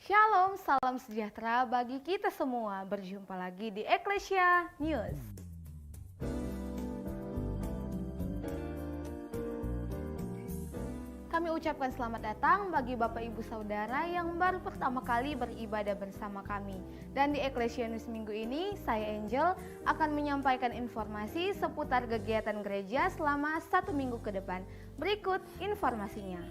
Shalom, salam sejahtera bagi kita semua. Berjumpa lagi di Eklesia News. Kami ucapkan selamat datang bagi Bapak Ibu Saudara yang baru pertama kali beribadah bersama kami. Dan di Eklesia News minggu ini, saya Angel akan menyampaikan informasi seputar kegiatan gereja selama 1 minggu ke depan. Berikut informasinya.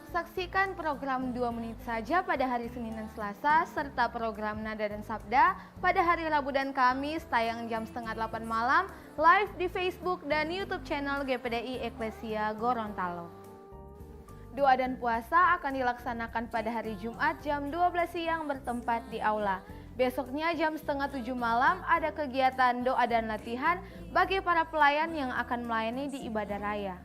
Saksikan program 2 menit saja pada hari Senin dan Selasa, serta program Nada dan Sabda pada hari Rabu dan Kamis tayang jam 7:30 malam, live di Facebook dan YouTube channel GPDI Eklesia Gorontalo. Doa dan puasa akan dilaksanakan pada hari Jumat jam 12 siang bertempat di aula. Besoknya jam 6:30 malam ada kegiatan doa dan latihan bagi para pelayan yang akan melayani di ibadah raya.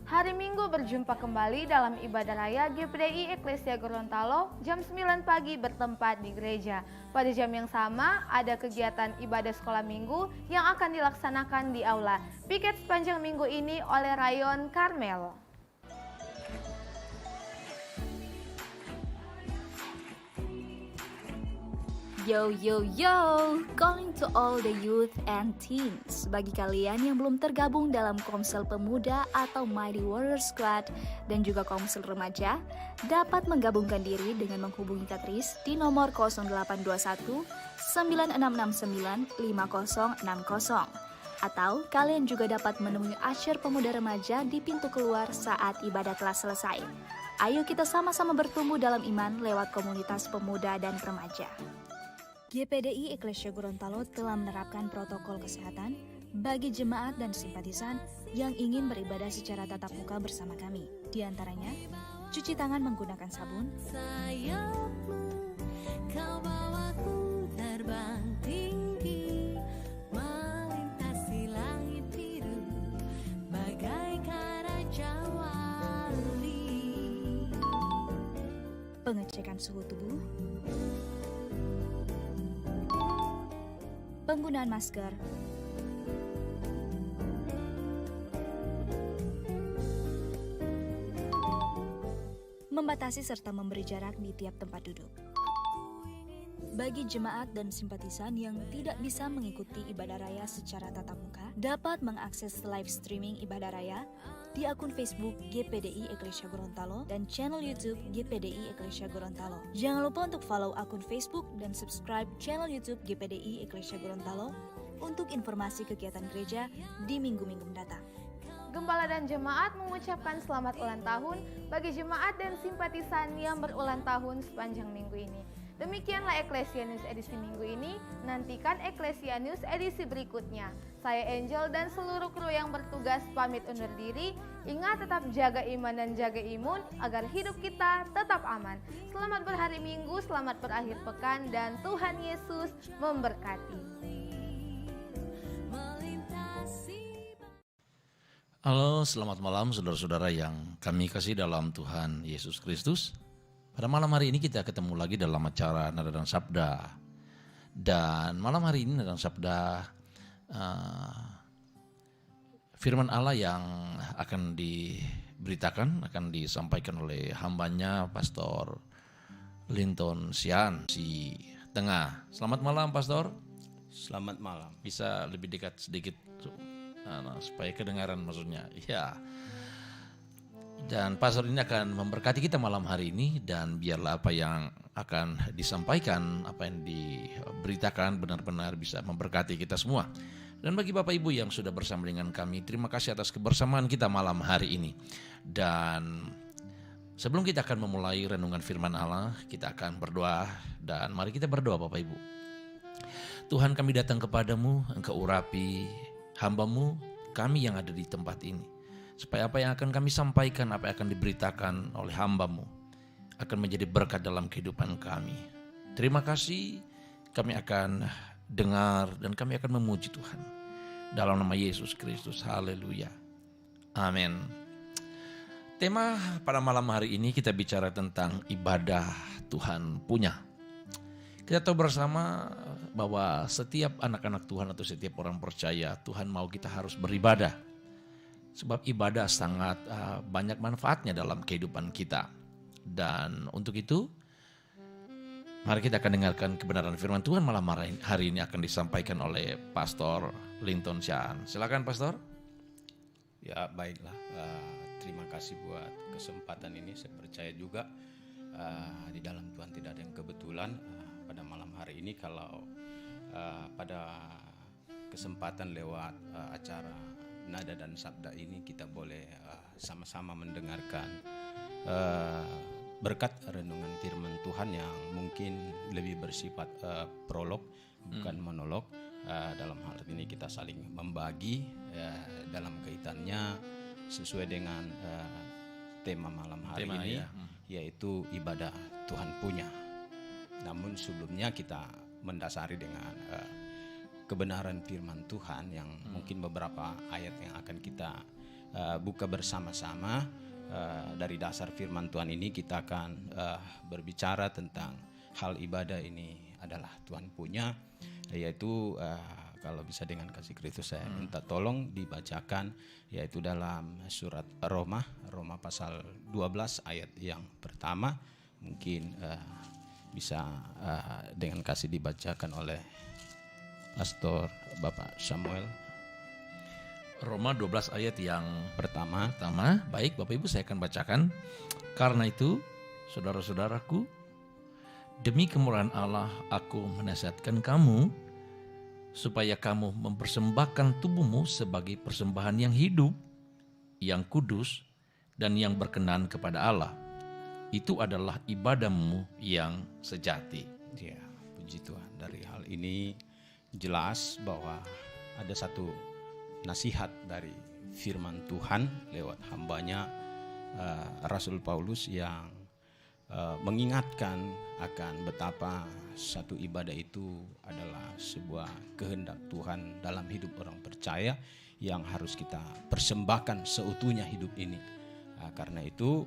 Hari Minggu berjumpa kembali dalam ibadah raya GPDI Eklesia Gorontalo jam 9 pagi bertempat di gereja. Pada jam yang sama ada kegiatan ibadah sekolah minggu yang akan dilaksanakan di aula. Piket sepanjang minggu ini oleh Rayon Karmel. Yo yo yo, calling to all the youth and teens. Bagi kalian yang belum tergabung dalam Komsel Pemuda atau Mighty Warrior Squad dan juga Komsel Remaja, dapat menggabungkan diri dengan menghubungi Katris di nomor 0821 9669 5060. Atau kalian juga dapat menemui Usher Pemuda Remaja di pintu keluar saat ibadah telah selesai. Ayo kita sama-sama bertumbuh dalam iman lewat komunitas pemuda dan remaja. GPDI Eklesia Gorontalo telah menerapkan protokol kesehatan bagi jemaat dan simpatisan yang ingin beribadah secara tatap muka bersama kami. Di antaranya, cuci tangan menggunakan sabun, sayapmu, kau bawaku terbang tinggi, melintasi langit biru, bagaikan raja wali. pengecekan suhu tubuh, penggunaan masker, membatasi serta memberi jarak di tiap tempat duduk. Bagi jemaat dan simpatisan yang tidak bisa mengikuti ibadah raya secara tatap muka, dapat mengakses live streaming ibadah raya di akun Facebook GPDI Eklesia Gorontalo dan channel YouTube GPDI Eklesia Gorontalo. Jangan lupa untuk follow akun Facebook dan subscribe channel YouTube GPDI Eklesia Gorontalo untuk informasi kegiatan gereja di minggu-minggu mendatang. Gembala dan jemaat mengucapkan selamat ulang tahun bagi jemaat dan simpatisan yang berulang tahun sepanjang minggu ini. Demikianlah Eklesia News edisi minggu ini. Nantikan Eklesia News edisi berikutnya. Saya Angel dan seluruh kru yang bertugas pamit undur diri. Ingat tetap jaga iman dan jaga imun agar hidup kita tetap aman. Selamat berhari Minggu, selamat berakhir pekan, dan Tuhan Yesus memberkati. Halo, selamat malam saudara-saudara yang kami kasih dalam Tuhan Yesus Kristus. Pada malam hari ini kita ketemu lagi dalam acara Nada dan Sabda. Dan malam hari ini Nada dan Sabda firman Allah yang akan diberitakan, akan disampaikan oleh hambanya Pastor Linton Sian si Tengah. Selamat malam Pastor. Selamat malam. Bisa lebih dekat sedikit supaya kedengaran maksudnya. Ya. Dan pastor ini akan memberkati kita malam hari ini, dan biarlah apa yang akan disampaikan, apa yang diberitakan benar-benar bisa memberkati kita semua. Dan bagi Bapak Ibu yang sudah bersama dengan kami, terima kasih atas kebersamaan kita malam hari ini. Dan sebelum kita akan memulai renungan firman Allah, kita akan berdoa, dan mari kita berdoa Bapak Ibu. Tuhan, kami datang kepadamu, Engkau urapi hamba-Mu, kami yang ada di tempat ini. Supaya apa yang akan kami sampaikan, apa yang akan diberitakan oleh hamba-Mu akan menjadi berkat dalam kehidupan kami. Terima kasih, kami akan dengar dan kami akan memuji Tuhan. Dalam nama Yesus Kristus, haleluya. Amin. Tema pada malam hari ini kita bicara tentang ibadah Tuhan punya. Kita tahu bersama bahwa setiap anak-anak Tuhan atau setiap orang percaya, Tuhan mau kita harus beribadah. Sebab ibadah sangat banyak manfaatnya dalam kehidupan kita. Dan untuk itu Mari kita akan dengarkan kebenaran firman Tuhan malam hari ini akan disampaikan oleh Pastor Linton Chan. Silakan Pastor. Ya baiklah, terima kasih buat kesempatan ini. Saya percaya juga di dalam Tuhan tidak ada yang kebetulan. Pada malam hari ini kalau pada kesempatan lewat acara Nada dan Sabda ini kita boleh sama-sama mendengarkan berkat renungan firman Tuhan yang mungkin lebih bersifat prolog bukan monolog. Dalam hal ini kita saling membagi dalam kaitannya sesuai dengan tema malam hari Tema, ini ya. yaitu ibadah Tuhan punya. Namun sebelumnya kita mendasari dengan kebenaran firman Tuhan yang mungkin beberapa ayat yang akan kita buka bersama-sama. Dari dasar firman Tuhan ini kita akan berbicara tentang hal ibadah ini adalah Tuhan punya, yaitu kalau bisa dengan kasih Kristus saya minta tolong dibacakan, yaitu dalam surat Roma pasal 12 ayat yang pertama. Mungkin bisa dengan kasih dibacakan oleh Pastor Bapak Samuel. Roma 12 ayat yang Pertama, baik Bapak Ibu saya akan bacakan. Karena itu saudara-saudaraku, demi kemurahan Allah aku menasihatkan kamu supaya kamu mempersembahkan tubuhmu sebagai persembahan yang hidup, yang kudus, dan yang berkenan kepada Allah. Itu adalah ibadahmu yang sejati. ya puji Tuhan, dari hal ini jelas bahwa ada satu nasihat dari firman Tuhan lewat hambanya Rasul Paulus yang mengingatkan akan betapa satu ibadah itu adalah sebuah kehendak Tuhan dalam hidup orang percaya yang harus kita persembahkan seutuhnya hidup ini. Karena itu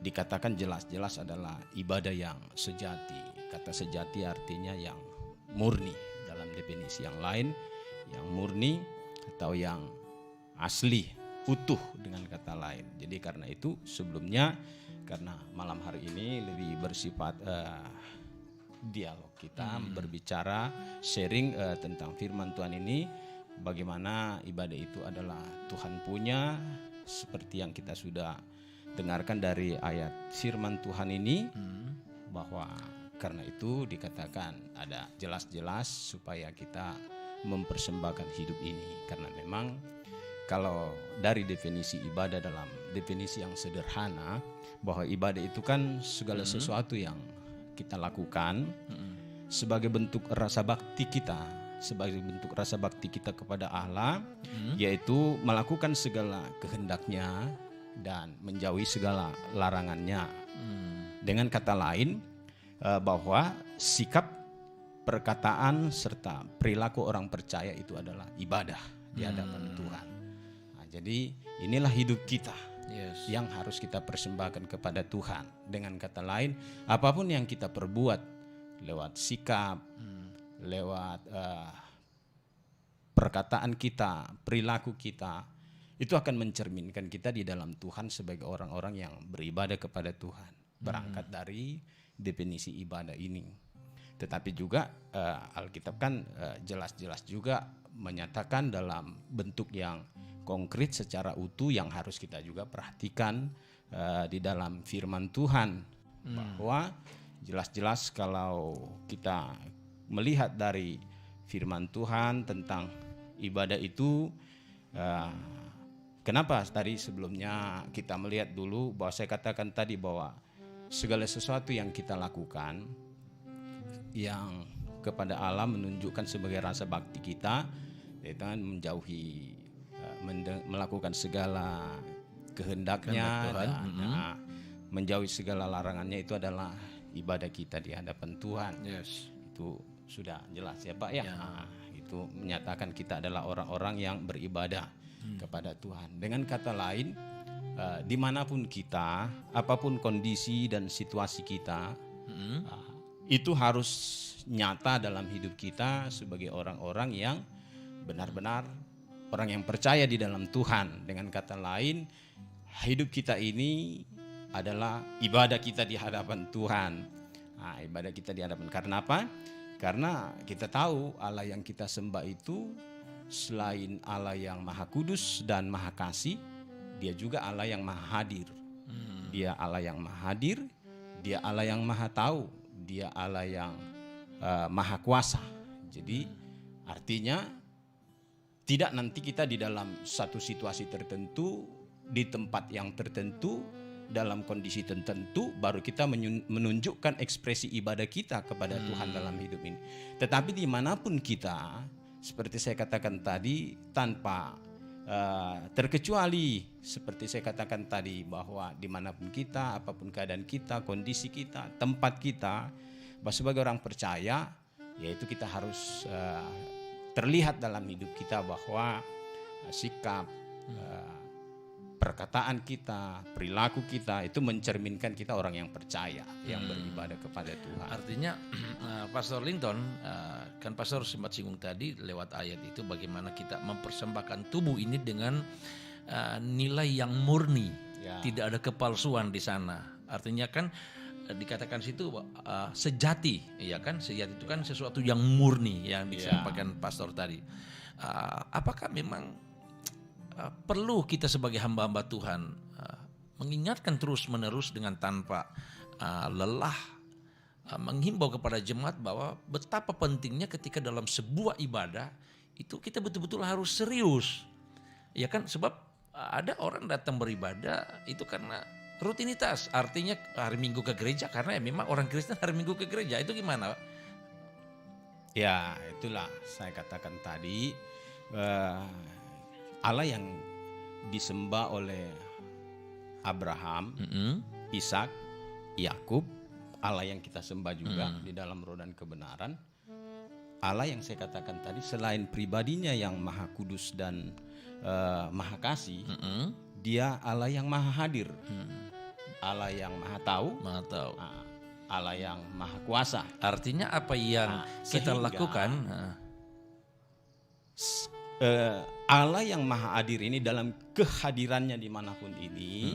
dikatakan jelas-jelas adalah ibadah yang sejati. Kata sejati artinya yang murni. Dalam definisi yang lain, yang murni atau yang asli, utuh dengan kata lain. Jadi karena itu sebelumnya, karena malam hari ini lebih bersifat dialog kita berbicara, sharing tentang firman Tuhan ini, bagaimana ibadah itu adalah Tuhan punya, seperti yang kita sudah dengarkan dari ayat firman Tuhan ini, bahwa karena itu dikatakan ada jelas-jelas supaya kita mempersembahkan hidup ini. Karena memang kalau dari definisi ibadah dalam definisi yang sederhana, bahwa ibadah itu kan segala sesuatu yang kita lakukan sebagai bentuk rasa bakti kita, sebagai bentuk rasa bakti kita kepada Allah, yaitu melakukan segala kehendaknya dan menjauhi segala larangannya. Dengan kata lain, bahwa sikap, perkataan serta perilaku orang percaya itu adalah ibadah di hadapan Tuhan. Nah, jadi inilah hidup kita yang harus kita persembahkan kepada Tuhan. Dengan kata lain, apapun yang kita perbuat lewat sikap, lewat perkataan kita, perilaku kita, itu akan mencerminkan kita di dalam Tuhan sebagai orang-orang yang beribadah kepada Tuhan. Berangkat dari definisi ibadah ini. Tetapi juga Alkitab kan jelas-jelas juga menyatakan dalam bentuk yang konkret secara utuh yang harus kita juga perhatikan di dalam firman Tuhan. Bahwa jelas-jelas kalau kita melihat dari firman Tuhan tentang ibadah itu, kenapa tadi sebelumnya kita melihat dulu bahwa saya katakan tadi bahwa segala sesuatu yang kita lakukan yang kepada Allah menunjukkan sebagai rasa bakti kita, yaitu menjauhi, melakukan segala kehendaknya dan menjauhi segala larangannya, itu adalah ibadah kita di hadapan Tuhan. Itu sudah jelas ya Pak ya. Nah, itu menyatakan kita adalah orang-orang yang beribadah kepada Tuhan. Dengan kata lain, dimanapun kita, apapun kondisi dan situasi kita, itu harus nyata dalam hidup kita sebagai orang-orang yang benar-benar orang yang percaya di dalam Tuhan. Dengan kata lain, hidup kita ini adalah ibadah kita di hadapan Tuhan. Nah, ibadah kita di hadapan. Karena apa? Karena kita tahu Allah yang kita sembah itu selain Allah yang Maha Kudus dan Maha Kasih, Dia juga Allah yang Maha Hadir. Dia Allah yang Maha Hadir, Dia Allah yang Maha Tahu, Dia Allah yang Maha Kuasa. Jadi artinya tidak nanti kita di dalam satu situasi tertentu, di tempat yang tertentu, dalam kondisi tertentu, baru kita menunjukkan ekspresi ibadah kita kepada Tuhan dalam hidup ini. Tetapi dimanapun kita, seperti saya katakan tadi, tanpa terkecuali seperti saya katakan tadi, bahwa dimanapun kita, apapun keadaan kita, kondisi kita, tempat kita, bahwa sebagai orang percaya, yaitu kita harus terlihat dalam hidup kita bahwa sikap, perkataan kita, perilaku kita itu mencerminkan kita orang yang percaya, yang beribadah kepada Tuhan. Artinya Pastor Linton, kan Pastor sempat singgung tadi lewat ayat itu bagaimana kita mempersembahkan tubuh ini dengan nilai yang murni, Ya. tidak ada kepalsuan di sana. Artinya kan dikatakan situ sejati, ya kan? Sejati itu kan sesuatu yang murni yang disampaikan Pastor tadi. Apakah memang perlu kita sebagai hamba-hamba Tuhan mengingatkan terus-menerus dengan tanpa lelah, menghimbau kepada jemaat bahwa betapa pentingnya ketika dalam sebuah ibadah itu kita betul-betul harus serius, ya kan? Sebab ada orang datang beribadah itu karena rutinitas, artinya hari Minggu ke gereja karena ya memang orang Kristen hari Minggu ke gereja. Itu gimana? Ya, itulah saya katakan tadi, Allah yang disembah oleh Abraham, Ishak, Yakub, Allah yang kita sembah juga di dalam roh dan kebenaran. Allah yang saya katakan tadi selain pribadinya yang Maha Kudus dan Maha Kasih, Dia Allah yang Maha Hadir, Allah yang Maha Tahu, Allah yang Maha Kuasa. Artinya apa yang kita Sehingga lakukan? Allah yang Maha Hadir ini dalam kehadirannya dimanapun ini,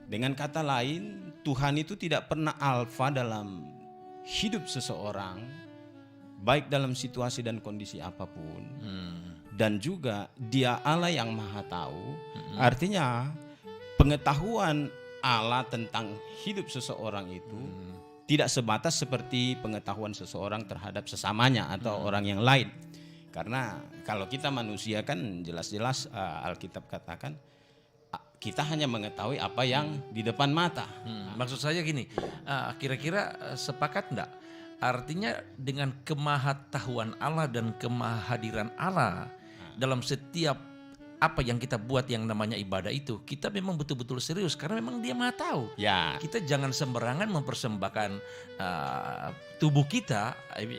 dengan kata lain, Tuhan itu tidak pernah alfa dalam hidup seseorang, baik dalam situasi dan kondisi apapun. Dan juga Dia Allah yang Maha Tahu. Artinya pengetahuan Allah tentang hidup seseorang itu tidak sebatas seperti pengetahuan seseorang terhadap sesamanya atau orang yang lain. Karena kalau kita manusia kan jelas-jelas Alkitab katakan kita hanya mengetahui apa yang di depan mata. Maksud saya gini, kira-kira sepakat enggak? Artinya dengan kemahatauan Allah dan kemahadiran Allah dalam setiap apa yang kita buat yang namanya ibadah itu, kita memang betul-betul serius karena memang Dia Maha Tahu. Ya. Kita jangan sembarangan mempersembahkan tubuh kita,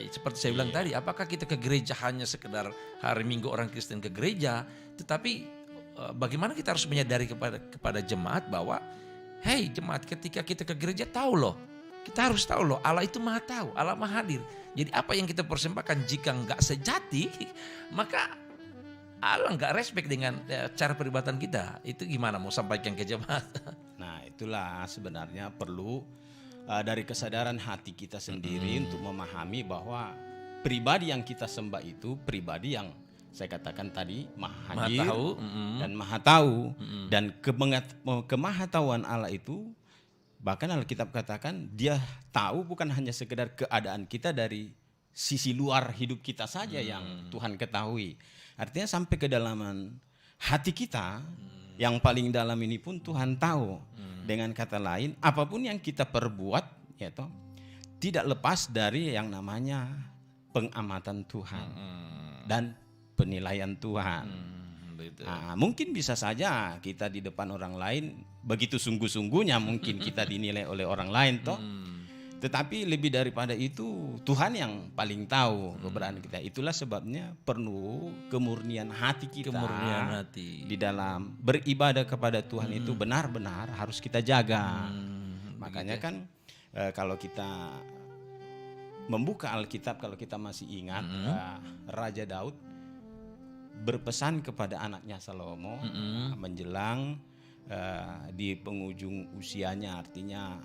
seperti saya bilang tadi. Apakah kita ke gereja hanya sekedar hari Minggu orang Kristen ke gereja, tetapi bagaimana kita harus menyadari kepada jemaat bahwa, hey jemaat, ketika kita ke gereja tahu loh, kita harus tahu loh Allah itu Maha Tahu, Allah Maha Hadir. Jadi apa yang kita persembahkan jika nggak sejati, maka Allah nggak respect dengan cara peribadatan kita. Itu gimana mau sampaikan ke jemaat? Nah, itulah sebenarnya perlu dari kesadaran hati kita sendiri untuk memahami bahwa pribadi yang kita sembah itu pribadi yang saya katakan tadi Maha Hadir dan Maha Tahu. Dan kemahatauan Allah itu bahkan Alkitab katakan Dia tahu bukan hanya sekedar keadaan kita dari sisi luar hidup kita saja yang Tuhan ketahui. Artinya sampai kedalaman hati kita yang paling dalam ini pun Tuhan tahu. Dengan kata lain, apapun yang kita perbuat, ya toh, tidak lepas dari yang namanya pengamatan Tuhan dan penilaian Tuhan. Mungkin bisa saja kita di depan orang lain begitu sungguh-sungguhnya mungkin kita dinilai oleh orang lain toh. Tetapi lebih daripada itu Tuhan yang paling tahu keberadaan kita. Itulah sebabnya perlu kemurnian hati kita. Di dalam beribadah kepada Tuhan itu benar-benar harus kita jaga. Makanya kan kalau kita membuka Alkitab, kalau kita masih ingat Raja Daud berpesan kepada anaknya Salomo menjelang di penghujung usianya, artinya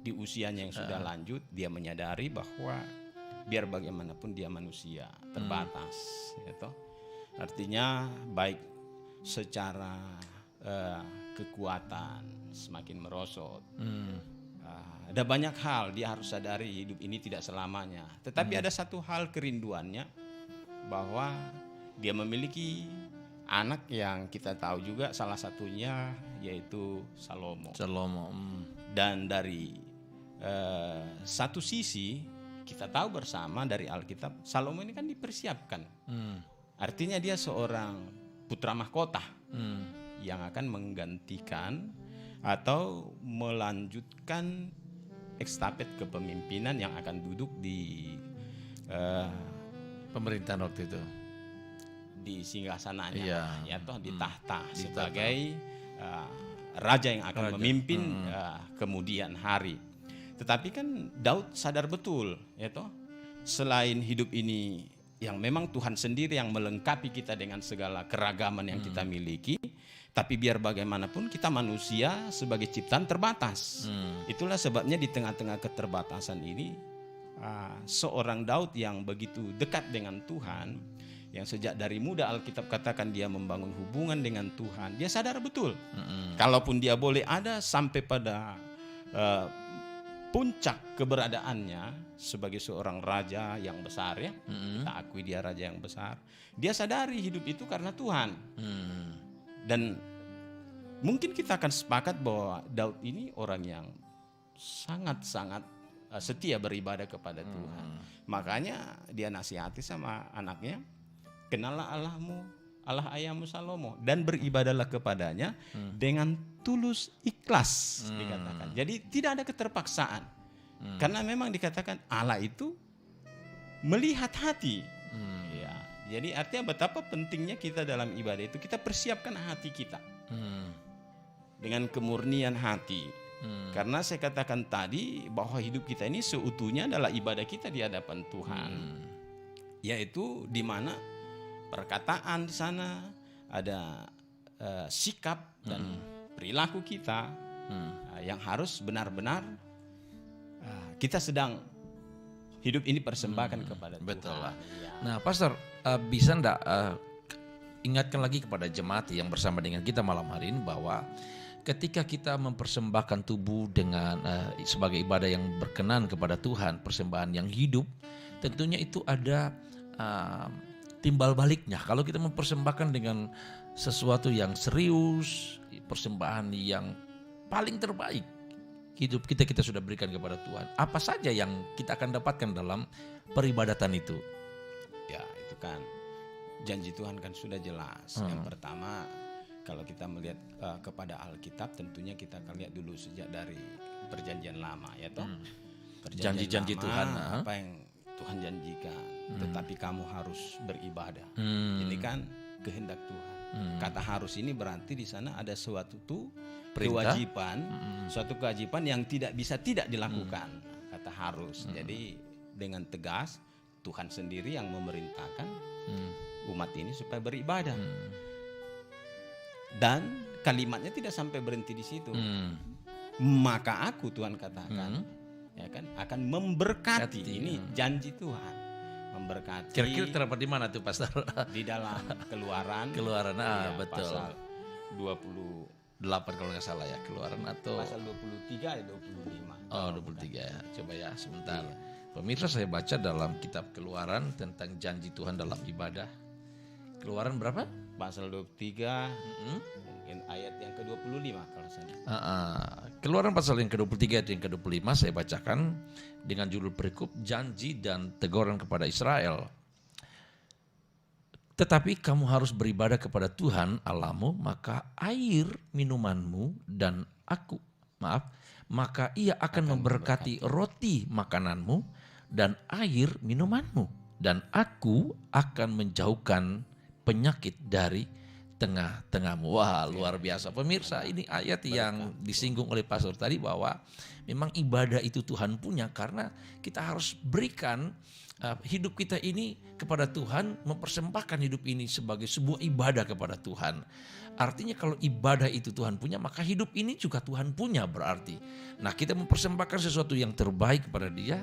di usianya yang sudah lanjut, dia menyadari bahwa biar bagaimanapun dia manusia terbatas, gitu. Artinya baik secara kekuatan semakin merosot. Ada banyak hal dia harus sadari, hidup ini tidak selamanya. Tetapi ada satu hal kerinduannya, bahwa dia memiliki anak yang kita tahu juga salah satunya yaitu Salomo. Dan dari satu sisi kita tahu bersama dari Alkitab, Salomo ini kan dipersiapkan. Artinya dia seorang putra mahkota yang akan menggantikan atau melanjutkan estafet kepemimpinan yang akan duduk di pemerintahan waktu itu, di singgasananya, Iya. di tahta sebagai raja yang akan memimpin kemudian hari. Tetapi kan Daud sadar betul, selain hidup ini yang memang Tuhan sendiri yang melengkapi kita dengan segala keragaman yang kita miliki, tapi biar bagaimanapun kita manusia sebagai ciptaan terbatas. Itulah sebabnya di tengah-tengah keterbatasan ini, seorang Daud yang begitu dekat dengan Tuhan, yang sejak dari muda Alkitab katakan dia membangun hubungan dengan Tuhan, dia sadar betul, kalaupun dia boleh ada sampai pada puncak keberadaannya sebagai seorang raja yang besar, ya, kita akui dia raja yang besar, dia sadari hidup itu karena Tuhan. Dan mungkin kita akan sepakat bahwa Daud ini orang yang sangat-sangat setia beribadah kepada Tuhan. Makanya dia nasihati sama anaknya, kenallah Allahmu, Allah ayahmu Salomo, dan beribadahlah kepadanya dengan tulus ikhlas, dikatakan. Jadi tidak ada keterpaksaan. Karena memang dikatakan Allah itu melihat hati. Ya, jadi artinya betapa pentingnya kita dalam ibadah itu kita persiapkan hati kita dengan kemurnian hati. Karena saya katakan tadi bahwa hidup kita ini seutuhnya adalah ibadah kita di hadapan Tuhan. Yaitu di mana perkataan di sana ada sikap dan perilaku kita yang harus benar-benar kita sedang hidup ini persembahkan kepada Tuhan. Betul lah. Ya. Nah, Pastor, bisa enggak ingatkan lagi kepada jemaat yang bersama dengan kita malam hari ini bahwa ketika kita mempersembahkan tubuh dengan sebagai ibadah yang berkenan kepada Tuhan, persembahan yang hidup, tentunya itu ada timbal baliknya. Kalau kita mempersembahkan dengan sesuatu yang serius, persembahan yang paling terbaik, hidup kita sudah berikan kepada Tuhan. Apa saja yang kita akan dapatkan dalam peribadatan itu? Ya, itu kan janji Tuhan kan sudah jelas. Yang pertama, kalau kita melihat kepada Alkitab, tentunya kita akan lihat dulu sejak dari Perjanjian Lama, ya toh. Janji-janji Tuhan, apa yang Tuhan janjikan, tetapi kamu harus beribadah. Ini kan kehendak Tuhan. Kata harus ini berarti di sana ada suatu kewajiban, suatu kewajiban yang tidak bisa tidak dilakukan. Kata harus. Jadi dengan tegas Tuhan sendiri yang memerintahkan umat ini supaya beribadah. Dan kalimatnya tidak sampai berhenti di situ. Maka aku, Tuhan katakan, ya kan, akan memberkati. Ini janji Tuhan, memberkati. Kira-kira terdapat di mana tuh, Pastor? Di dalam Keluaran. Ya, betul. Pasal 28 kalau nggak salah ya, Keluaran atau pasal 23 ayat 25. Oh, 23 ya. Coba ya sebentar. Pemirsa, saya baca dalam kitab Keluaran tentang janji Tuhan dalam ibadah. Keluaran berapa? Pasal 23 mungkin ayat yang ke-25 kalau saya. Keluaran pasal yang ke-23 ayat yang ke-25 saya bacakan dengan judul perikop janji dan teguran kepada Israel. Tetapi kamu harus beribadah kepada Tuhan Allahmu, maka air minumanmu dan maka ia akan memberkati roti makananmu dan air minumanmu, dan aku akan menjauhkan penyakit dari tengah-tengahmu. Wah, luar biasa. Pemirsa, ini ayat yang disinggung oleh pastor tadi bahwa memang ibadah itu Tuhan punya, karena kita harus berikan hidup kita ini kepada Tuhan, mempersembahkan hidup ini sebagai sebuah ibadah kepada Tuhan. Artinya kalau ibadah itu Tuhan punya, maka hidup ini juga Tuhan punya berarti. Nah, kita mempersembahkan sesuatu yang terbaik kepada Dia.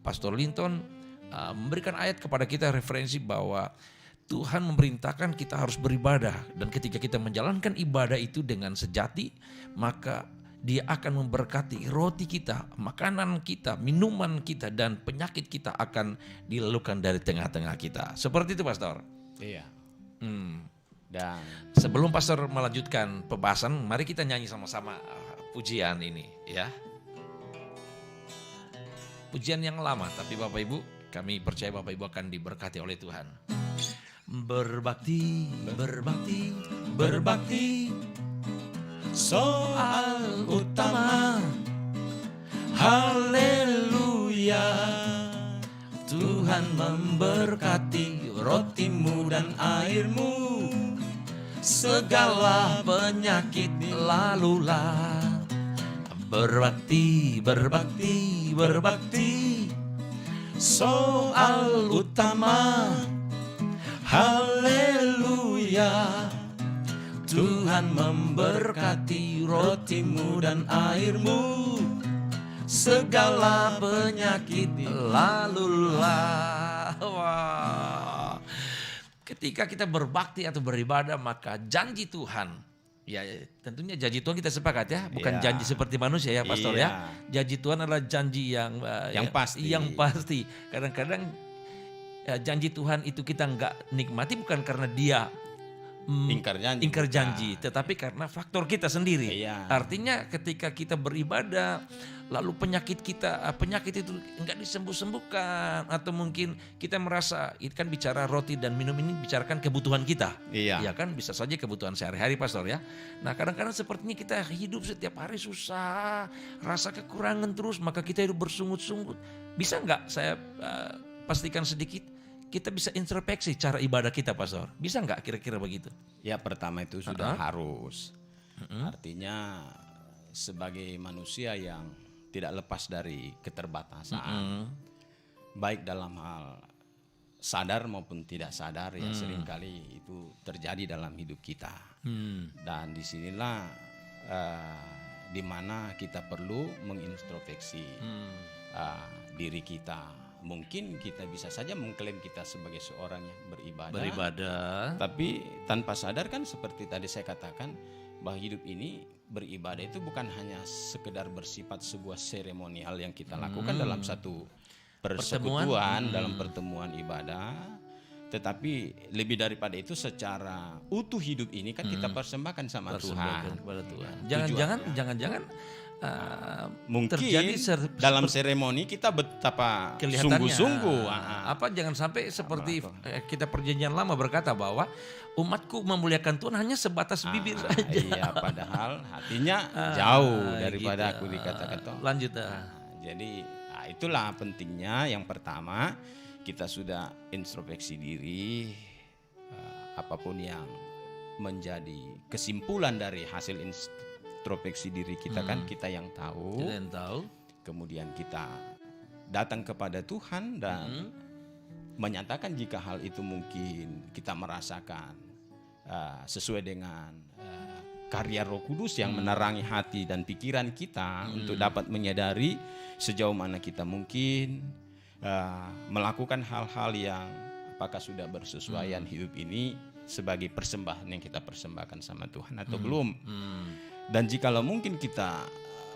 Pastor Linton memberikan ayat kepada kita referensi bahwa Tuhan memerintahkan kita harus beribadah, dan ketika kita menjalankan ibadah itu dengan sejati, maka Dia akan memberkati roti kita, makanan kita, minuman kita, dan penyakit kita akan dilalukan dari tengah-tengah kita. Seperti itu, Pastor. Iya. Hmm. Dan Sebelum Pastor melanjutkan pembahasan, mari kita nyanyi sama-sama pujian ini, ya. Pujian yang lama, tapi Bapak Ibu, kami percaya Bapak Ibu akan diberkati oleh Tuhan. Berbakti, berbakti, berbakti, soal utama. Haleluya. Tuhan memberkati rotimu dan airmu, segala penyakit lalulah. Berbakti, berbakti, berbakti, soal utama. Haleluya. Tuhan memberkati rotimu dan airmu, segala penyakit lalulah. Wah. Ketika kita berbakti atau beribadah, maka janji Tuhan, ya tentunya janji Tuhan kita sepakat ya, bukan Iya. janji seperti manusia ya Pastor Iya. ya. Janji Tuhan adalah janji yang pasti. Yang pasti. Kadang-kadang janji Tuhan itu kita nggak nikmati bukan karena Dia ingkar janji, bukan. tetapi karena faktor kita sendiri. Iya. Artinya ketika kita beribadah, lalu penyakit itu nggak disembuh-sembuhkan, atau mungkin kita merasa, ini kan bicara roti dan minum ini bicarakan kebutuhan kita. Iya. Ya kan, bisa saja kebutuhan sehari-hari, Pastor ya. Nah, kadang-kadang sepertinya kita hidup setiap hari susah, rasa kekurangan terus, maka kita hidup bersungut-sungut. Bisa nggak saya pastikan sedikit? Kita bisa introspeksi cara ibadah kita, Pastor. Bisa nggak kira-kira begitu? Ya, pertama itu sudah harus. Artinya sebagai manusia yang tidak lepas dari keterbatasan, baik dalam hal sadar maupun tidak sadar, ya seringkali itu terjadi dalam hidup kita. Dan disinilah di mana kita perlu mengintrospeksi diri kita. Mungkin kita bisa saja mengklaim kita sebagai seorang yang beribadah, tapi tanpa sadar kan seperti tadi saya katakan, bahwa hidup ini beribadah itu bukan hanya sekedar bersifat sebuah seremonial yang kita lakukan dalam satu persekutuan, dalam pertemuan ibadah, tetapi lebih daripada itu secara utuh hidup ini kan kita persembahkan sama Tuhan. Kepada Tuhan. Jangan-jangan mungkin terjadi dalam seremoni kita betapa kelihatannya sungguh-sungguh. Apa jangan sampai seperti kita perjanjian lama berkata bahwa umatku memuliakan Tuhan hanya sebatas bibir saja. Iya, padahal hatinya jauh daripada gitu. aku dikatakan toh. Lanjut. Jadi itulah pentingnya. Yang pertama, kita sudah introspeksi diri, apapun yang menjadi kesimpulan dari hasil introspeksi diri kita kan kita yang tahu. Kita yang tahu. Kemudian kita datang kepada Tuhan dan menyatakan jika hal itu mungkin kita merasakan sesuai dengan karya Roh Kudus yang menerangi hati dan pikiran kita untuk dapat menyadari sejauh mana kita mungkin melakukan hal-hal yang apakah sudah bersesuaian hidup ini sebagai persembahan yang kita persembahkan sama Tuhan atau belum. Dan jikalau mungkin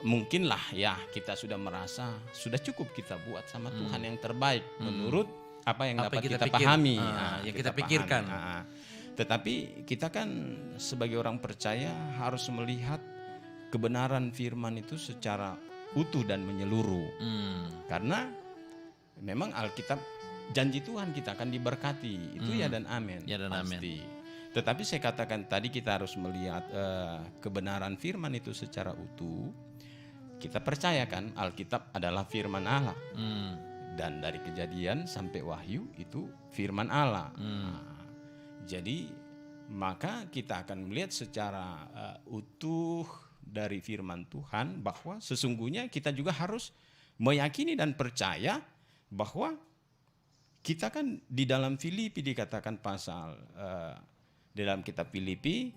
mungkinlah ya kita sudah merasa sudah cukup kita buat sama Tuhan yang terbaik menurut apa yang dapat kita pahami, yang kita pikirkan. Tetapi kita kan sebagai orang percaya harus melihat kebenaran firman itu secara utuh dan menyeluruh. Karena memang Alkitab janji Tuhan kita akan diberkati, itu ya dan amin. Ya dan pasti. Tetapi saya katakan tadi kita harus melihat kebenaran firman itu secara utuh. Kita percayakan Alkitab adalah firman Allah. Dan dari Kejadian sampai Wahyu itu firman Allah. Jadi maka kita akan melihat secara utuh dari firman Tuhan bahwa sesungguhnya kita juga harus meyakini dan percaya bahwa kita kan di dalam Filipi dikatakan di dalam kitab Filipi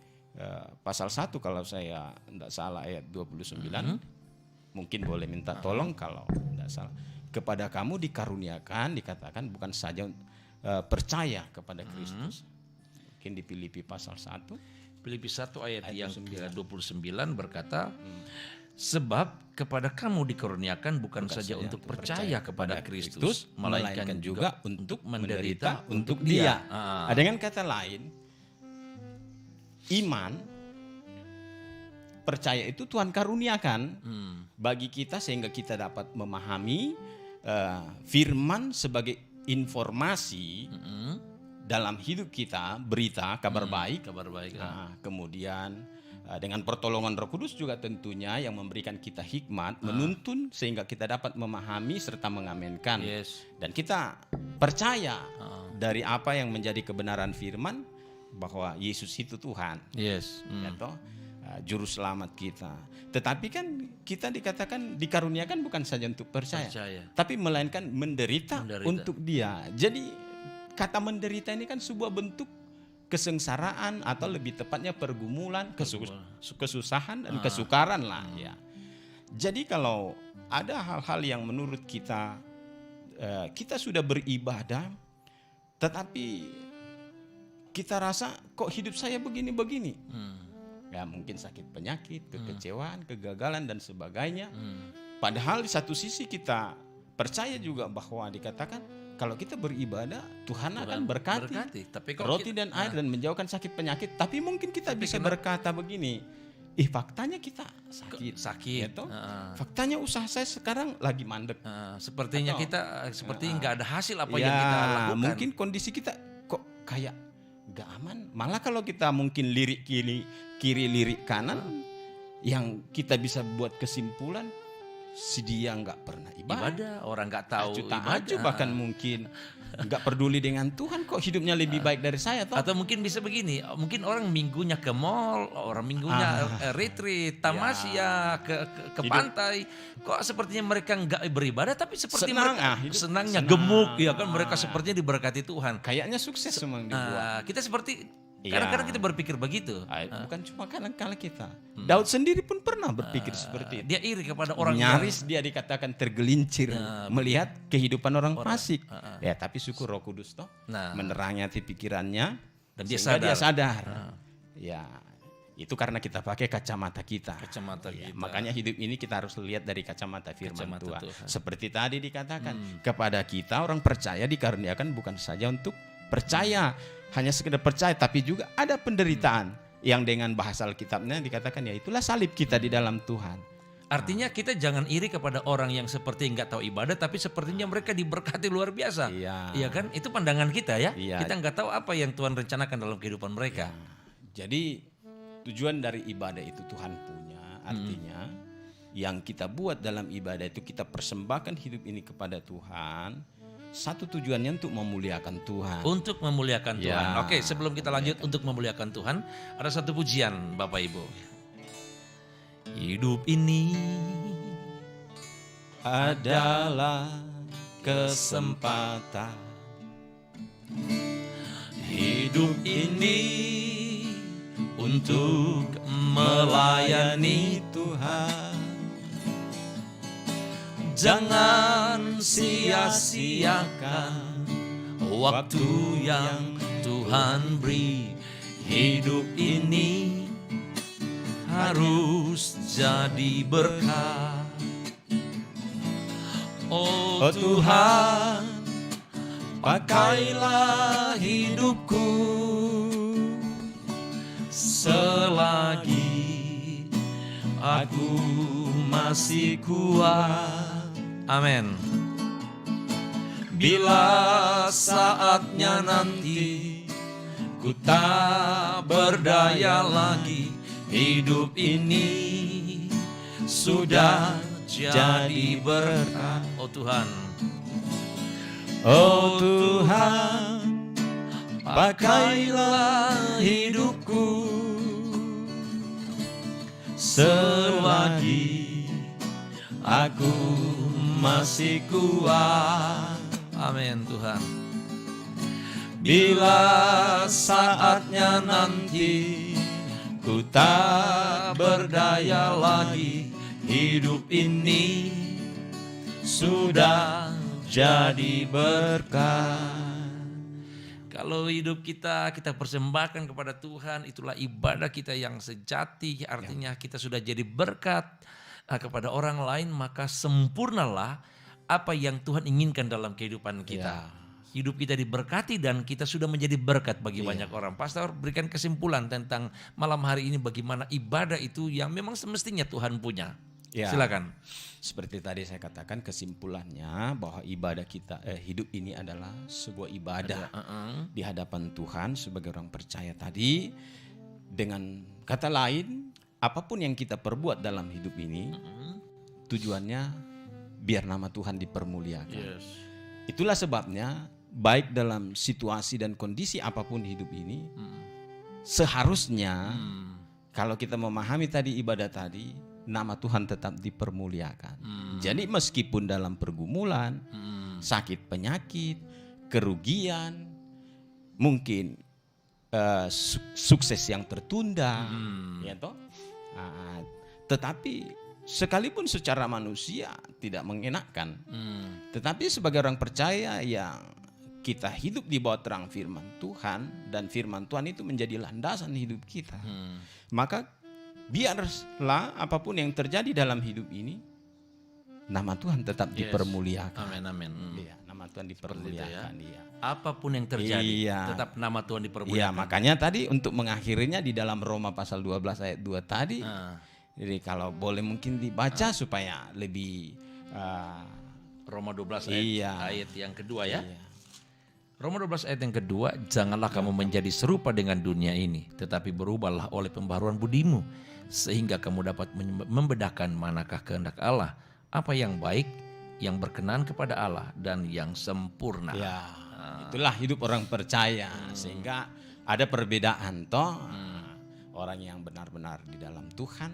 pasal 1 kalau saya tidak salah ayat 29, mungkin boleh minta tolong kalau tidak salah. Kepada kamu dikaruniakan, dikatakan bukan saja percaya kepada Kristus. Mungkin di Filipi pasal 1. Filipi 1 ayat yang ke-29 berkata, sebab kepada kamu dikaruniakan bukan saja untuk percaya kepada Kristus, melainkan juga untuk menderita untuk Dia. Dengan kata lain, iman, percaya itu Tuhan karuniakan bagi kita sehingga kita dapat memahami firman sebagai informasi dalam hidup kita, berita, kabar baik. Kemudian dengan pertolongan Roh Kudus juga tentunya yang memberikan kita hikmat, menuntun sehingga kita dapat memahami serta mengamenkan. Dan kita percaya dari apa yang menjadi kebenaran firman bahwa Yesus itu Tuhan. Juru selamat kita. Tetapi kan kita dikatakan dikaruniakan bukan saja untuk percaya. Tapi melainkan menderita untuk Dia. Jadi kata menderita ini kan sebuah bentuk kesengsaraan atau lebih tepatnya pergumulan, kesusahan dan kesukaran lah ya. Jadi kalau ada hal-hal yang menurut kita kita sudah beribadah tetapi kita rasa kok hidup saya begini-begini. Ya mungkin sakit penyakit, kekecewaan, kegagalan dan sebagainya. Padahal di satu sisi kita percaya juga bahwa dikatakan kalau kita beribadah Tuhan akan berkati. Tapi roti dan air dan menjauhkan sakit penyakit. Tapi mungkin kita bisa berkata begini, faktanya kita sakit. Gitu? Faktanya usaha saya sekarang lagi mandek. Sepertinya kita nggak ada hasil apa yang kita lakukan. Mungkin kondisi kita kok kayak nggak aman. Malah kalau kita mungkin lirik kiri lirik kanan, yang kita bisa buat kesimpulan si dia nggak pernah ibadah, orang nggak tahu ibadah, bahkan mungkin nggak peduli dengan Tuhan, kok hidupnya lebih baik dari saya. Atau mungkin bisa begini, mungkin orang minggunya ke mall, orang minggunya retreat, tamasya, ke pantai, kok sepertinya mereka nggak beribadah, tapi seperti senangnya gemuk, ya kan mereka sepertinya diberkati Tuhan. Kayaknya sukses semua yang dibuat. Kita seperti kadang-kadang kita berpikir begitu. Bukan cuma kadang-kadang kita. Daud sendiri pun pernah berpikir seperti itu. Dia iri kepada orang nyaris dia dikatakan tergelincir melihat kehidupan orang fasik. Ya, tapi syukur Roh Kudus toh menerangi hati pikirannya dan dia sadar. Ya, itu karena kita pakai kacamata kita. Makanya hidup ini kita harus lihat dari kacamata firman Tuhan. Seperti tadi dikatakan, kepada kita orang percaya dikaruniakan bukan saja untuk percaya, hanya sekedar percaya, tapi juga ada penderitaan yang dengan bahasa Alkitabnya dikatakan ya itulah salib kita di dalam Tuhan. Artinya kita jangan iri kepada orang yang seperti nggak tahu ibadah, tapi sepertinya mereka diberkati luar biasa. Iya kan? Itu pandangan kita ya. Kita nggak tahu apa yang Tuhan rencanakan dalam kehidupan mereka. Jadi tujuan dari ibadah itu Tuhan punya. Artinya yang kita buat dalam ibadah itu kita persembahkan hidup ini kepada Tuhan. Satu tujuannya untuk memuliakan Tuhan. Untuk memuliakan Tuhan. Oke, sebelum kita lanjut untuk memuliakan Tuhan, ada satu pujian Bapak Ibu. Hidup ini adalah kesempatan. Hidup ini untuk melayani Tuhan. Jangan sia-siakan waktu yang Tuhan beri. Hidup ini harus jadi berkat. Oh Tuhan, pakailah hidupku selagi aku masih kuat. Amin. Bila saatnya nanti ku tak berdaya lagi, hidup ini sudah jadi berkat. Oh Tuhan, oh Tuhan, pakailah hidupku selagi aku masih kuat. Amin Tuhan. Bila saatnya nanti ku tak berdaya lagi, hidup ini sudah jadi berkat. Kalau hidup kita persembahkan kepada Tuhan, itulah ibadah kita yang sejati. Artinya kita sudah jadi berkat kepada orang lain, maka sempurnalah apa yang Tuhan inginkan dalam kehidupan kita. Hidup kita diberkati dan kita sudah menjadi berkat bagi banyak orang. Pastor berikan kesimpulan tentang malam hari ini bagaimana ibadah itu yang memang semestinya Tuhan punya. Ya. Silakan. Seperti tadi saya katakan, kesimpulannya bahwa ibadah kita hidup ini adalah sebuah ibadah di hadapan Tuhan sebagai orang percaya tadi. Dengan kata lain, apapun yang kita perbuat dalam hidup ini tujuannya biar nama Tuhan dipermuliakan. Yes. Itulah sebabnya baik dalam situasi dan kondisi apapun hidup ini, seharusnya kalau kita memahami tadi ibadah tadi, nama Tuhan tetap dipermuliakan. Jadi meskipun dalam pergumulan, sakit penyakit, kerugian, mungkin sukses yang tertunda, ya toh. Tetapi sekalipun secara manusia tidak mengenakan, tetapi sebagai orang percaya yang kita hidup di bawah terang firman Tuhan, dan firman Tuhan itu menjadi landasan hidup kita, maka biarlah apapun yang terjadi dalam hidup ini, nama Tuhan tetap dipermuliakan. Amin, amin. Iya, nama Tuhan dipermuliakan. Iya. Apapun yang terjadi, tetap nama Tuhan dipermuliakan. Iya, makanya tadi untuk mengakhirinya di dalam Roma pasal 12 ayat 2 tadi, jadi kalau boleh mungkin dibaca supaya lebih Roma 12 Iya. ayat yang kedua ya. Iya. Roma 12 ayat yang kedua, janganlah kamu menjadi serupa dengan dunia ini, tetapi berubahlah oleh pembaharuan budimu, sehingga kamu dapat membedakan manakah kehendak Allah, apa yang baik, yang berkenan kepada Allah, dan yang sempurna. Ya, itulah hidup orang percaya, sehingga ada perbedaan toh. Orang yang benar-benar di dalam Tuhan,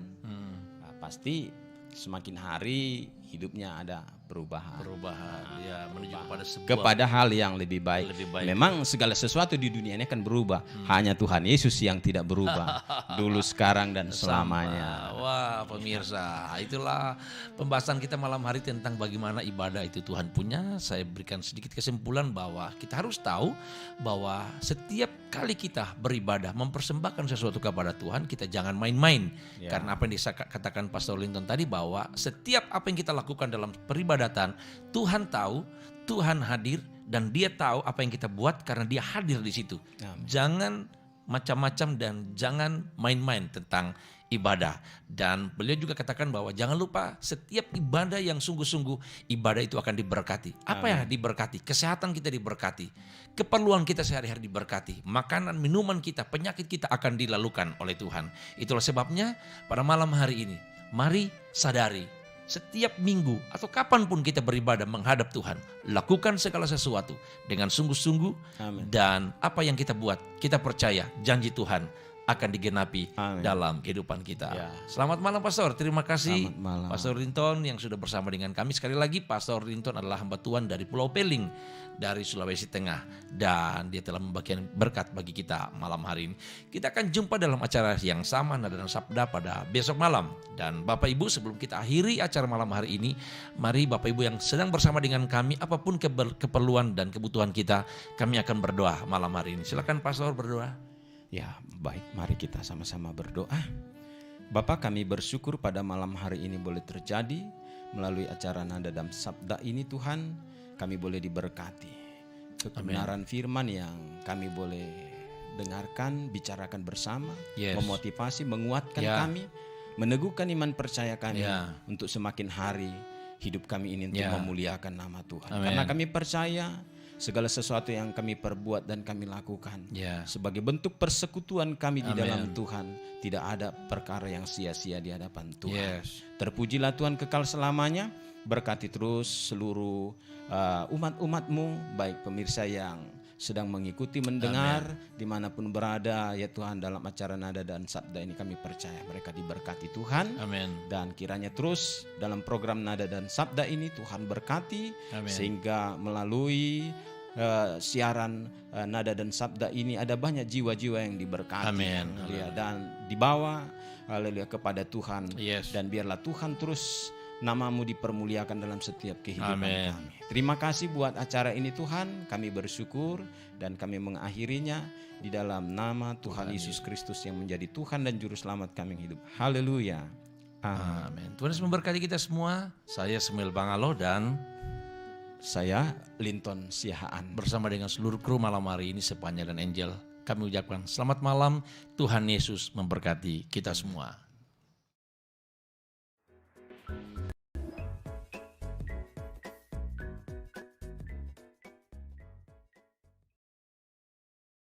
pasti semakin hari hidupnya ada perubahan. Ya, menuju kepada hal yang lebih baik. Memang segala sesuatu di dunia ini akan berubah. Hanya Tuhan Yesus yang tidak berubah. Dulu, sekarang, dan selamanya. Wah, pemirsa, itulah pembahasan kita malam hari tentang bagaimana ibadah itu Tuhan punya. Saya berikan sedikit kesimpulan bahwa kita harus tahu bahwa setiap kali kita beribadah, mempersembahkan sesuatu kepada Tuhan, kita jangan main-main. Karena apa yang dikatakan Pastor Linton tadi, bahwa setiap apa yang kita lakukan dalam peribadatan, Tuhan tahu, Tuhan hadir, dan Dia tahu apa yang kita buat karena Dia hadir di situ. Amin. Jangan macam-macam dan jangan main-main tentang ibadah. Dan beliau juga katakan bahwa jangan lupa setiap ibadah yang sungguh-sungguh, ibadah itu akan diberkati. Apa yang diberkati? Kesehatan kita diberkati, keperluan kita sehari-hari diberkati, makanan, minuman kita, penyakit kita akan dilalukan oleh Tuhan. Itulah sebabnya pada malam hari ini, mari sadari, setiap minggu atau kapanpun kita beribadah menghadap Tuhan, lakukan segala sesuatu dengan sungguh-sungguh. Amin. Dan apa yang kita buat, kita percaya janji Tuhan akan digenapi Amin. dalam kehidupan kita. Ya. Selamat malam Pastor, terima kasih. Selamat malam. Pastor Rinton yang sudah bersama dengan kami. Sekali lagi, Pastor Rinton adalah hamba Tuhan dari Pulau Peling, dari Sulawesi Tengah, dan dia telah membagikan berkat bagi kita malam hari ini. Kita akan jumpa dalam acara yang sama, Nada dan Sabda, pada besok malam. Dan Bapak Ibu, sebelum kita akhiri acara malam hari ini, mari Bapak Ibu yang sedang bersama dengan kami, apapun keperluan dan kebutuhan kita, kami akan berdoa malam hari ini. Silakan Pastor berdoa. Ya, baik, mari kita sama-sama berdoa. Bapa, kami bersyukur pada malam hari ini boleh terjadi melalui acara Nada dan Sabda ini. Tuhan, kami boleh diberkati. Kebenaran firman yang kami boleh dengarkan, bicarakan bersama, memotivasi, menguatkan kami, meneguhkan iman percaya kami untuk semakin hari hidup kami ini untuk memuliakan nama Tuhan. Amen. Karena kami percaya segala sesuatu yang kami perbuat dan kami lakukan sebagai bentuk persekutuan kami di dalam Tuhan, tidak ada perkara yang sia-sia di hadapan Tuhan. Terpujilah Tuhan kekal selamanya. Berkati terus seluruh umat-umat-Mu, baik pemirsa yang sedang mengikuti, mendengar, dimanapun berada ya Tuhan dalam acara Nada dan Sabda ini kami percaya mereka diberkati Tuhan. Amin. Dan kiranya terus dalam program Nada dan Sabda ini Tuhan berkati, Amin. sehingga melalui siaran Nada dan Sabda ini ada banyak jiwa-jiwa yang diberkati. Amin. Haleluya. Dan dibawa haleluya kepada Tuhan. Yes. Dan biarlah Tuhan terus namamu dipermuliakan dalam setiap kehidupan Amin. kami. Terima kasih buat acara ini Tuhan, kami bersyukur dan kami mengakhirinya di dalam nama Tuhan Yesus Kristus yang menjadi Tuhan dan Juru Selamat kami yang hidup. Haleluya. Amin. Amin. Tuhan Yesus memberkati kita semua. Saya Samuel Bangalo dan Saya Linton Siahaan. bersama dengan seluruh kru malam hari ini Sepanya dan Angel, kami ucapkan selamat malam. Tuhan Yesus memberkati kita semua.